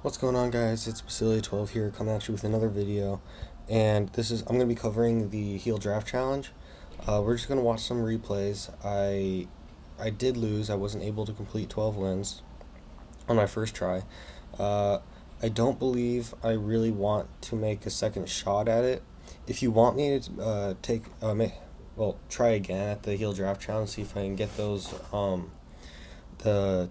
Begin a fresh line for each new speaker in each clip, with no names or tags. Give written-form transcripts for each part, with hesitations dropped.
What's going on, guys? It's Basilia12 here, coming at you with another video, and I'm going to be covering the heel draft challenge. We're just going to watch some replays. I did lose. I wasn't able to complete 12 wins on my first try. I don't believe I really want to make a second shot at it. If you want me to try again at the heel draft challenge, see if I can get those the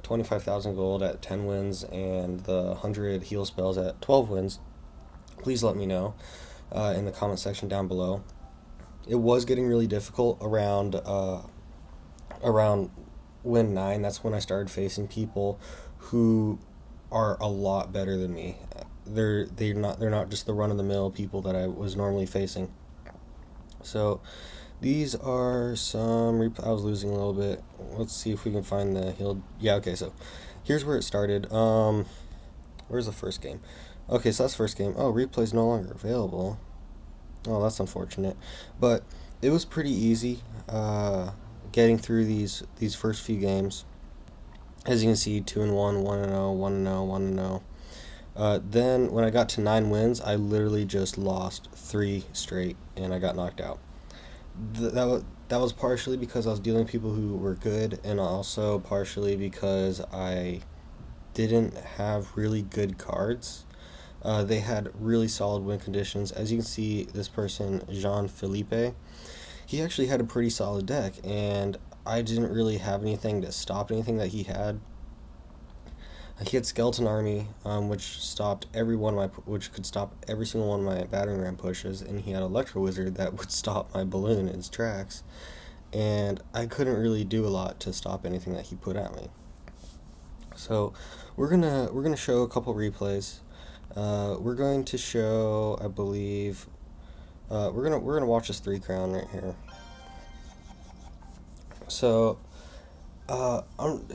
25,000 gold at 10 wins and the 100 heal spells at 12 wins, please let me know in the comment section down below. It was getting really difficult around win 9. That's when I started facing people who are a lot better than me. They're not just the run-of-the-mill people that I was normally facing. So these are some I was losing a little bit. Let's see if we can find the healed. Yeah, okay, so here's where it started. Where's the first game? Okay, so that's the first game. Oh, replay's no longer available. Oh, that's unfortunate. But it was pretty easy getting through these first few games. As you can see, 2-1, 1-0, 1-0, 1-0. Then when I got to 9 wins, I literally just lost 3 straight, and I got knocked out. That was partially because I was dealing with people who were good, and also partially because I didn't have really good cards. They had really solid win conditions. As you can see, this person, Jean-Philippe, he actually had a pretty solid deck, and I didn't really have anything to stop anything that he had. He had Skeleton Army, which could stop every single one of my battering ram pushes, and he had Electro Wizard that would stop my balloon in its tracks, and I couldn't really do a lot to stop anything that he put at me. So we're gonna show a couple replays. We're going to show, I believe, we're gonna watch this 3 crown right here. So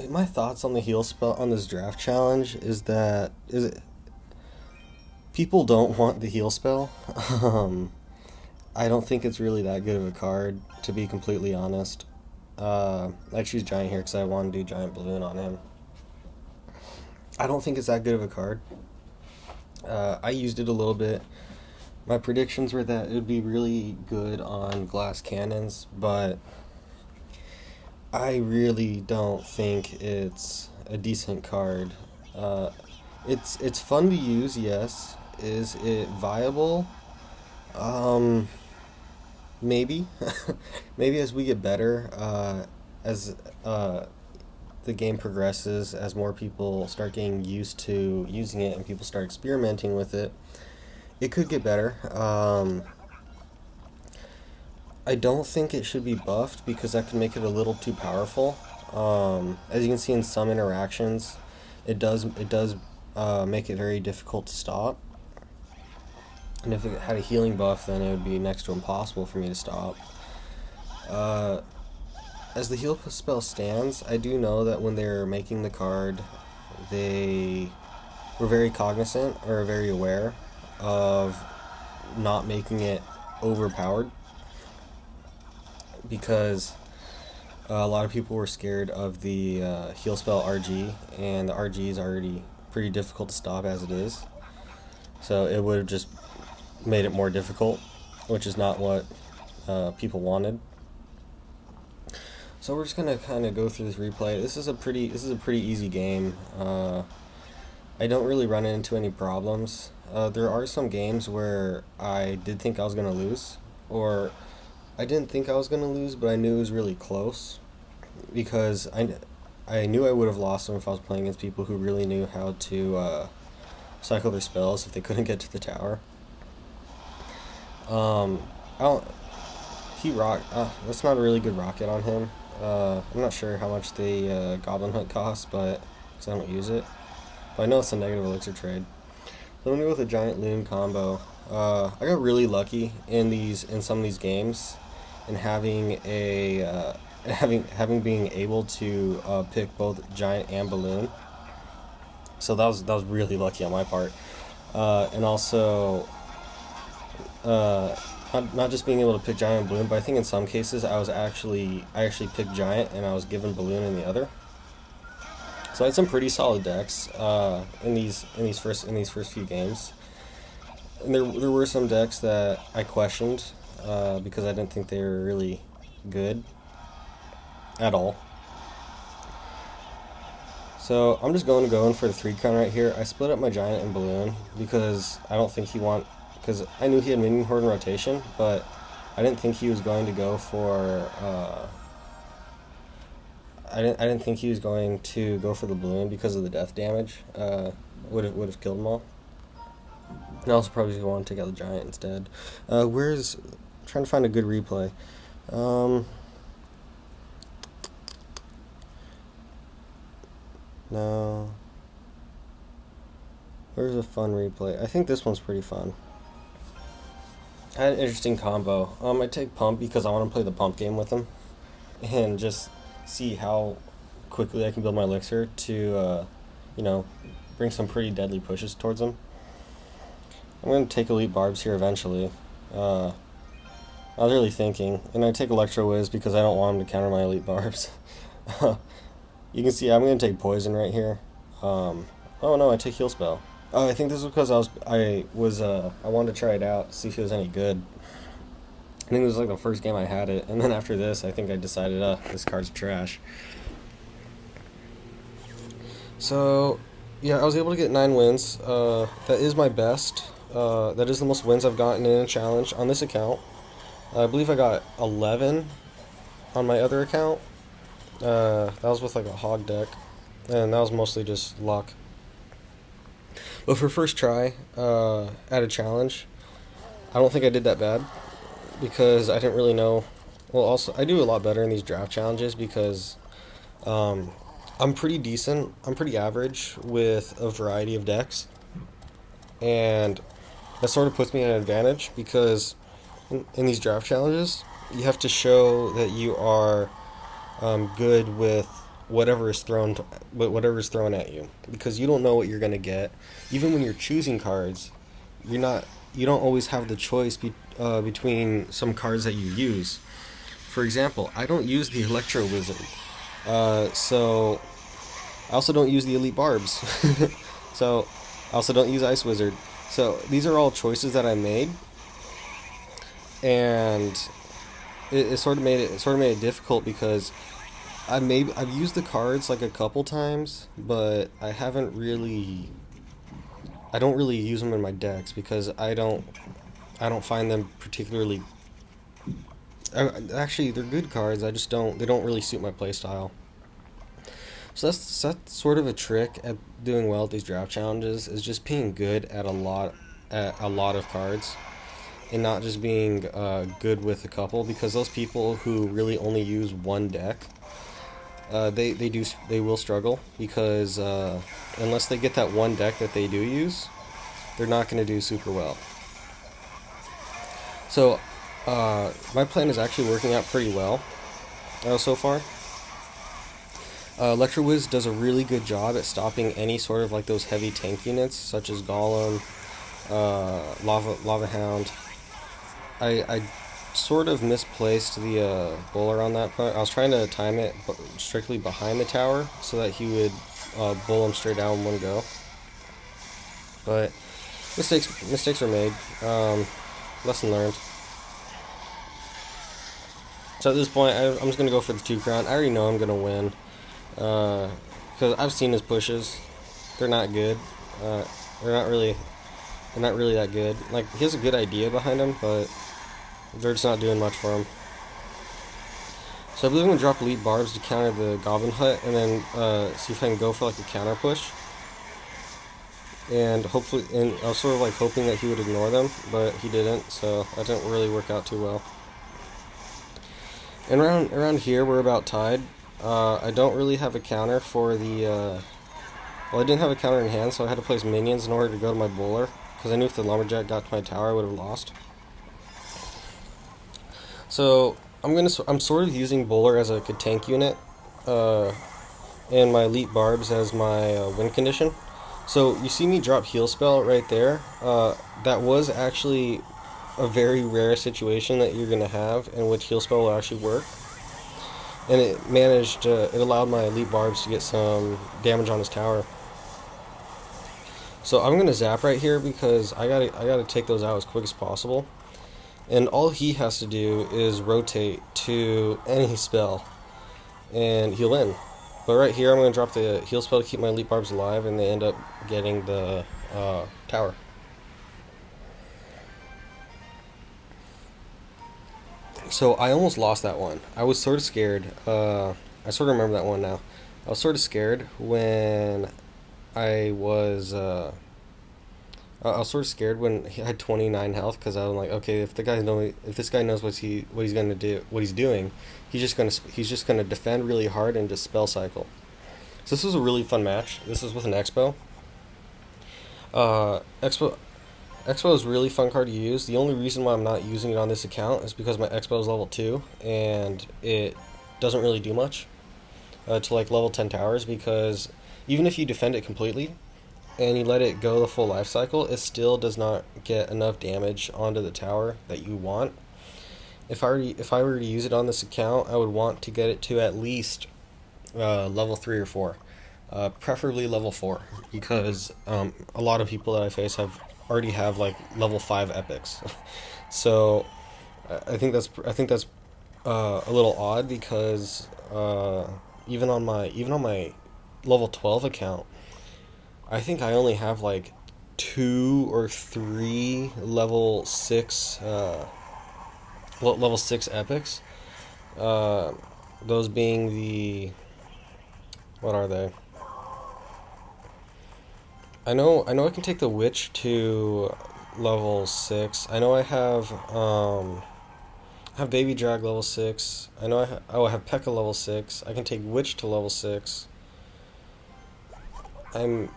my thoughts on the heal spell on this draft challenge is people don't want the heal spell. I don't think it's really that good of a card, to be completely honest. I choose Giant here because I want to do Giant Balloon on him. I don't think it's that good of a card. I used it a little bit. My predictions were that it would be really good on glass cannons, but I really don't think it's a decent card. It's fun to use, yes. Is it viable? Maybe. Maybe as we get better, as the game progresses, as more people start getting used to using it and people start experimenting with it, it could get better. I don't think it should be buffed because that can make it a little too powerful. As you can see in some interactions, it does make it very difficult to stop. And if it had a healing buff, then it would be next to impossible for me to stop. As the heal spell stands, I do know that when they're making the card, they were very cognizant or very aware of not making it overpowered, because a lot of people were scared of the heal spell RG, and the RG is already pretty difficult to stop as it is. So it would have just made it more difficult, which is not what people wanted. So we're just gonna kind of go through this replay. This is a pretty easy game. I don't really run into any problems. There are some games where I did think I was gonna lose, or I didn't think I was gonna lose, but I knew it was really close, because I knew I would have lost them if I was playing against people who really knew how to cycle their spells if they couldn't get to the tower. That's not a really good rocket on him. I'm not sure how much the Goblin Hook costs, because I don't use it. But I know it's a negative elixir trade. So I'm gonna go with a Giant Loon combo. I got really lucky in some of these games, and having being able to pick both Giant and Balloon. So that was really lucky on my part, and also not just being able to pick Giant and Balloon, but I think in some cases I actually picked Giant and I was given Balloon in the other. So I had some pretty solid decks in these first few games, and there were some decks that I questioned because I didn't think they were really good at all. So I'm just going for the 3 crown right here. I split up my giant and balloon because I don't think because I knew he had minion horde in rotation, but I didn't think he was going to go for I didn't think he was going to go for the balloon because of the death damage. Would have killed them all. And I also probably want to take out the giant instead. Where's trying to find a good replay? No. Where's a fun replay? I think this one's pretty fun. I had an interesting combo. I take pump because I want to play the pump game with him, and just see how quickly I can build my elixir to, bring some pretty deadly pushes towards him. I'm going to take Elite Barbs here eventually. I was really thinking, and I take Electro Whiz because I don't want him to counter my Elite Barbs. You can see I'm going to take Poison right here. Oh no, I take Heal Spell. Oh, I think this is because I wanted to try it out, see if it was any good. I think it was like the first game I had it, and then after this, I think I decided, this card's trash. So, yeah, I was able to get 9 wins. That is my best. That is the most wins I've gotten in a challenge on this account. I believe I got 11 on my other account. That was with like a hog deck, and that was mostly just luck. But for first try at a challenge, I don't think I did that bad because I didn't really know. Well, also I do a lot better in these draft challenges because I'm pretty decent. I'm pretty average with a variety of decks, and that sort of puts me at an advantage because in these draft challenges, you have to show that you are good with whatever is thrown at you, because you don't know what you're gonna get. Even when you're choosing cards, you don't always have the choice between some cards that you use. For example, I don't use the Electro Wizard, so I also don't use the Elite Barbs. So I also don't use Ice Wizard. So these are all choices that I made, and it sort of made it difficult because I've used the cards like a couple times, but I don't really use them in my decks because I don't find them particularly. Actually, they're good cards. They don't really suit my playstyle. So that's sort of a trick at doing well at these draft challenges, is just being good at a lot of cards, and not just being good with a couple, because those people who really only use one deck, they will struggle because unless they get that one deck that they do use, they're not going to do super well. So my plan is actually working out pretty well so far. Electro Wiz does a really good job at stopping any sort of like those heavy tank units such as Golem, Lava Hound. I sort of misplaced the bowler on that part. I was trying to time it strictly behind the tower so that he would bowl him straight down in one go. But mistakes were made. Lesson learned. So at this point, I'm just going to go for the 2-crown. I already know I'm going to win. Because I've seen his pushes. They're not good. They're not really that good. Like, he has a good idea behind him, but they're just not doing much for him. So I believe I'm going to drop Elite Barbs to counter the Goblin Hut, and then see if I can go for like a counter push. And hopefully, and I was sort of like hoping that he would ignore them, but he didn't, so that didn't really work out too well. And around here, we're about tied. I don't really have a counter for the, well, I didn't have a counter in hand, so I had to place minions in order to go to my bowler, because I knew if the Lumberjack got to my tower, I would have lost. So I'm sort of using bowler as like a tank unit, and my Elite Barbs as my win condition. So you see me drop Heal Spell right there. That was actually a very rare situation that you're going to have in which Heal Spell will actually work. and it managed. It allowed my elite barbs to get some damage on his tower. So I'm gonna zap right here because I gotta take those out as quick as possible. And all he has to do is rotate to any spell, and he'll win. But right here, I'm gonna drop the heal spell to keep my elite barbs alive, and they end up getting the tower. So I almost lost that one. I was sort of scared. I sort of remember that one now. I was sort of scared when I was. I was sort of scared when he had 29 health because I was like, okay, if this guy knows what he's gonna do, what he's doing, he's just gonna defend really hard and just spell cycle. So this was a really fun match. This is with an Expo. Expo Expo is a really fun card to use. The only reason why I'm not using it on this account is because my Expo is level 2 and it doesn't really do much to like level 10 towers, because even if you defend it completely and you let it go the full life cycle, it still does not get enough damage onto the tower that you want. If I were to use it on this account, I would want to get it to at least level 3 or 4. Preferably level 4, because a lot of people that I face already have like level 5 epics. So I think that's a little odd, because even on my level 12 account, I think I only have like 2 or 3 level 6 epics. Uh, those being the, what are they? I know I can take the witch to level 6. I know I have baby drag level 6. I know I have P.E.K.K.A level 6. I can take witch to level 6. I'm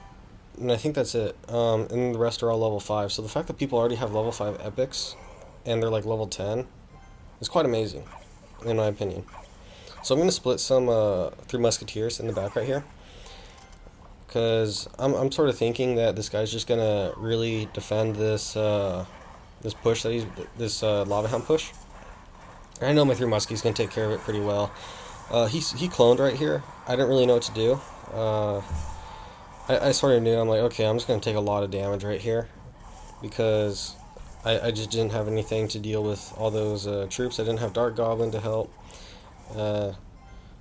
and I think that's it. And the rest are all level 5. So the fact that people already have level 5 epics and they're like level 10 is quite amazing, in my opinion. So I'm going to split some Three Musketeers in the back right here, because I'm sort of thinking that this guy's just going to really defend this push that this Lava Hound push. I know my Three Muskies going to take care of it pretty well. He cloned right here. I didn't really know what to do. I sort of knew. I'm like, okay, I'm just going to take a lot of damage right here, because I just didn't have anything to deal with all those troops. I didn't have Dark Goblin to help.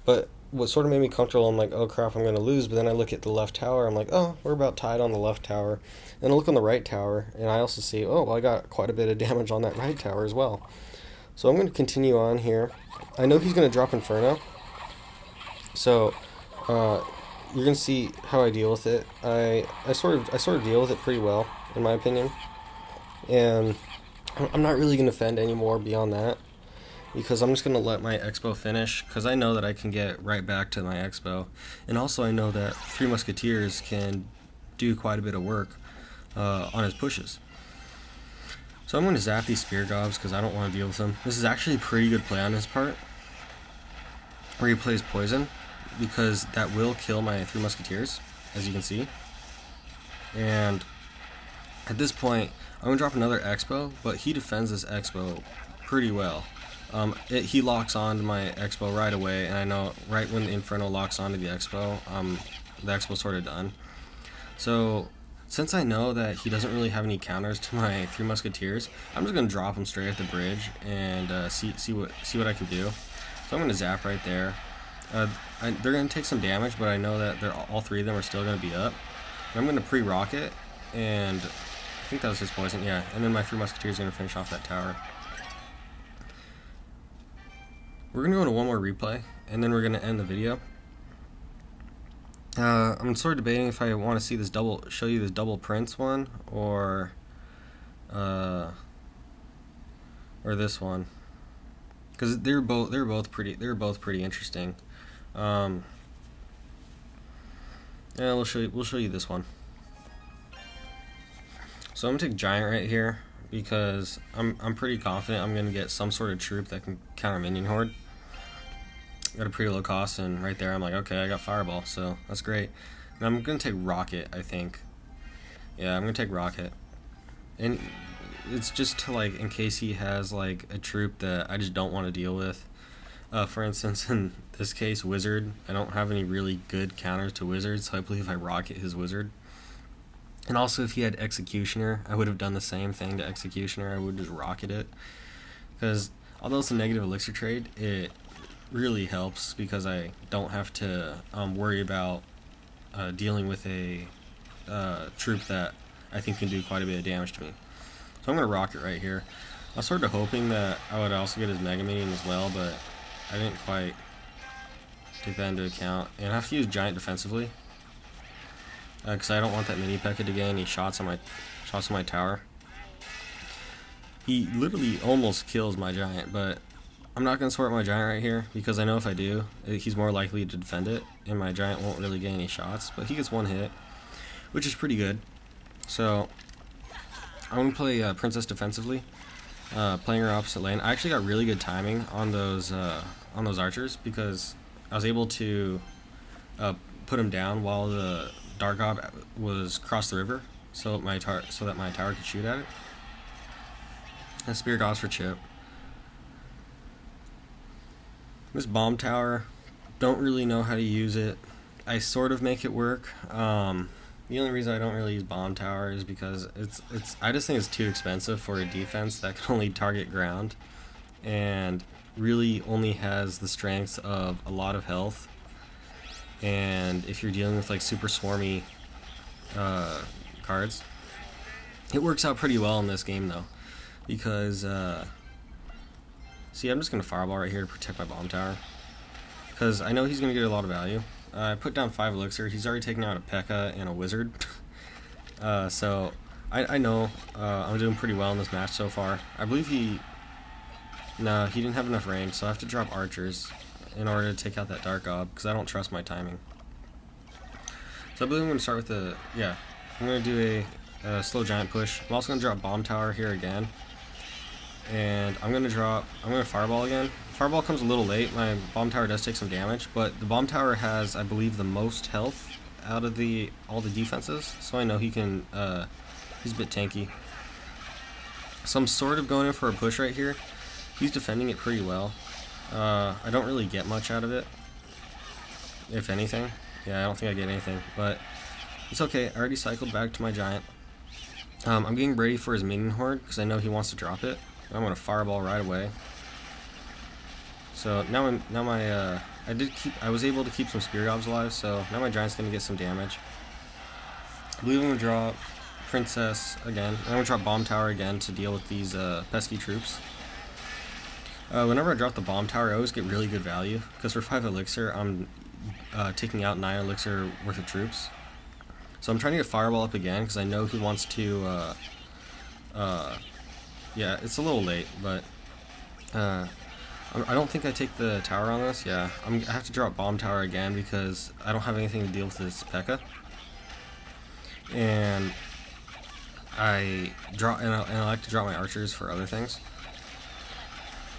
But what sort of made me comfortable, I'm like, oh crap, I'm going to lose. But then I look at the left tower. I'm like, oh, we're about tied on the left tower. And I look on the right tower, and I also see, oh, well, I got quite a bit of damage on that right tower as well. So I'm going to continue on here. I know he's going to drop Inferno. So you're going to see how I deal with it. I sort of deal with it pretty well, in my opinion. And I'm not really going to defend anymore beyond that, because I'm just going to let my Expo finish, because I know that I can get right back to my Expo. And also I know that Three Musketeers can do quite a bit of work on his pushes. So I'm going to zap these Spear Gobs because I don't want to deal with them. This is actually a pretty good play on his part, where he plays Poison, because that will kill my Three Musketeers, as you can see. And at this point, I'm going to drop another Expo, but he defends this Expo pretty well. He locks on to my Expo right away, and I know right when the Inferno locks onto the Expo's sort of done. So since I know that he doesn't really have any counters to my Three Musketeers, I'm just gonna drop him straight at the bridge and see what I can do. So I'm gonna zap right there. They're gonna take some damage, but I know that all three of them are still gonna be up. And I'm gonna pre-rocket, and I think that was his poison, yeah. And then my Three Musketeers are gonna finish off that tower. We're gonna go to one more replay, and then we're gonna end the video. I'm sort of debating if I want to see this show you this double Prince one, or this one, because they're both pretty interesting. Yeah, we'll show you this one. So I'm gonna take Giant right here, because I'm pretty confident I'm gonna get some sort of troop that can counter Minion Horde at a pretty low cost, and right there I'm like, okay, I got Fireball, so that's great. And I'm gonna take Rocket, I think. Yeah, I'm gonna take Rocket, and it's just to, like, in case he has like a troop that I just don't want to deal with. For instance, in this case, Wizard, I don't have any really good counters to Wizard, so I believe I rocket his Wizard. And also, if he had Executioner, I would have done the same thing to Executioner. I would just rocket it. Because although it's a negative elixir trade, it really helps because I don't have to worry about dealing with a troop that I think can do quite a bit of damage to me. So I'm going to rocket right here. I was sort of hoping that I would also get his Mega Minion as well, but I didn't quite take that into account. And I have to use Giant defensively because I don't want that Mini P.E.K.K.A to get any shots on my tower. He literally almost kills my Giant, but I'm not going to sword my Giant right here because I know if I do, he's more likely to defend it, and my Giant won't really get any shots. But he gets one hit, which is pretty good. So I'm going to play Princess defensively, playing her opposite lane. I actually got really good timing on those archers because I was able to put him down while the Dark Gob was across the river, so that my tower could shoot at it. And Spear Gauss for chip. This bomb tower, don't really know how to use it. I sort of make it work. The only reason I don't really use bomb tower is because I just think it's too expensive for a defense that can only target ground and really only has the strengths of a lot of health. And if you're dealing with like super swarmy cards, it works out pretty well in this game though, because see, I'm just gonna fireball right here to protect my bomb tower because I know he's gonna get a lot of value. I put down 5 elixir. He's already taken out a P.E.K.K.A and a Wizard. So I know I'm doing pretty well in this match so far. I believe he didn't have enough range, so I have to drop archers in order to take out that Dark Gob because I don't trust my timing. So I believe I'm going to start with I'm going to do a slow Giant push. I'm also going to drop Bomb Tower here again. And I'm going to Fireball again. Fireball comes a little late. My Bomb Tower does take some damage, but the Bomb Tower has, I believe, the most health out of all the defenses, so I know he can, he's a bit tanky. So I'm sort of going in for a push right here. He's defending it pretty well. I don't really get much out of it, if anything. Yeah, I don't think I get anything, but it's okay. I already cycled back to my Giant. I'm getting ready for his Minion Horde because I know he wants to drop it. I'm going to Fireball right away. So I was able to keep some Spear Gobs alive, so now my Giant's going to get some damage. I believe I'm going to drop Princess again. I'm going to drop Bomb Tower again to deal with these pesky troops. Whenever I drop the Bomb Tower, I always get really good value, because for 5 elixir, I'm taking out 9 elixir worth of troops. So I'm trying to get Fireball up again, because I know he wants to, yeah, it's a little late, but I don't think I take the tower on this. Yeah, I have to drop Bomb Tower again because I don't have anything to deal with this P.E.K.K.A. And I like to drop my archers for other things.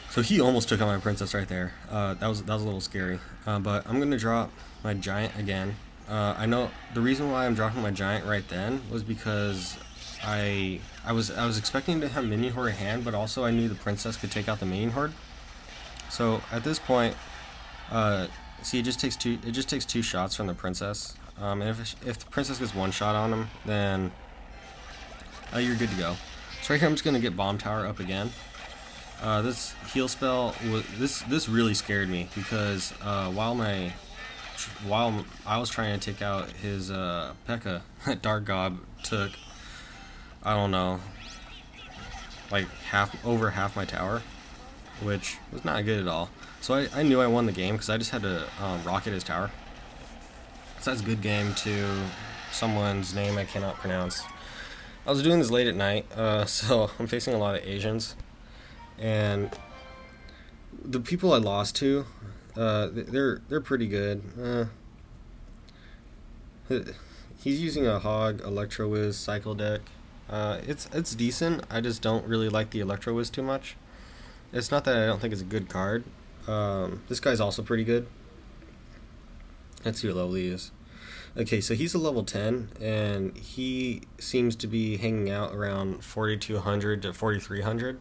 So he almost took out my Princess right there. That was a little scary. But I'm gonna drop my Giant again. I know the reason why I'm dropping my Giant right then was because I was expecting to have Minion Horde in hand, but also I knew the Princess could take out the Minion Horde. So at this point, see, it just takes two shots from the Princess. And if the Princess gets one shot on him, then you're good to go. So right here, I'm just gonna get Bomb Tower up again. This heal spell this really scared me because while I was trying to take out his P.E.K.K.A, that Dark Gob took, I don't know, like over half my tower, which was not good at all. So I knew I won the game because I just had to rocket his tower. So that's a good game to someone's name I cannot pronounce. I was doing this late at night, so I'm facing a lot of Asians, and the people I lost to, they're pretty good. He's using a Hog Electro Wiz cycle deck. It's decent. I just don't really like the Electro Wiz too much. It's not that I don't think it's a good card. This guy's also pretty good. Let's see what level he is. Okay, so he's a level 10, and he seems to be hanging out around 4,200 to 4,300.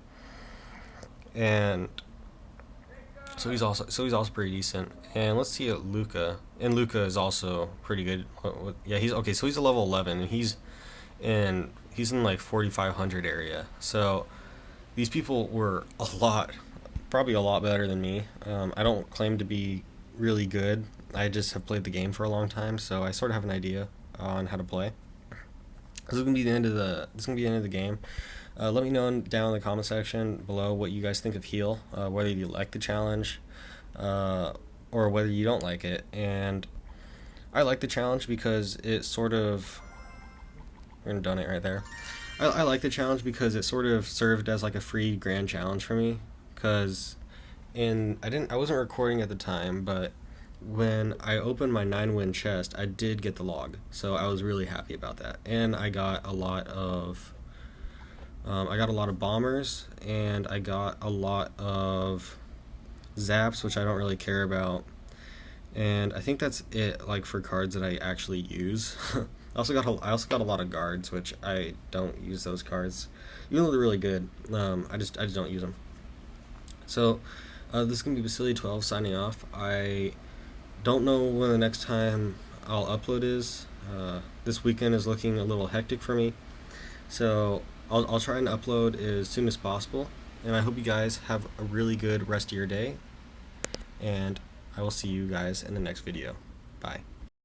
And so So he's also pretty decent. And let's see at Luca. And Luca is also pretty good. Yeah, he's okay. So he's a level 11, and he's in like 4,500 area. So these people were probably a lot better than me. I don't claim to be really good. I just have played the game for a long time, so I sort of have an idea on how to play. This is gonna be the end of the game. Let me know down in the comment section below what you guys think of heal, whether you like the challenge, uh, or whether you don't like it. And I like the challenge because it sort of, we're gonna done it right there. I like the challenge because it sort of served as like a free grand challenge for me. Because I wasn't recording at the time, but when I opened my 9-win chest, I did get the log, so I was really happy about that. And I got a lot of bombers, and I got a lot of zaps, which I don't really care about. And I think that's it, like for cards that I actually use. I also got a lot of guards, which I don't use those cards, even though they're really good. I just don't use them. So this is gonna be Basili12 signing off. I don't know when the next time I'll upload is. This weekend is looking a little hectic for me, so I'll try and upload as soon as possible. And I hope you guys have a really good rest of your day, and I will see you guys in the next video. Bye.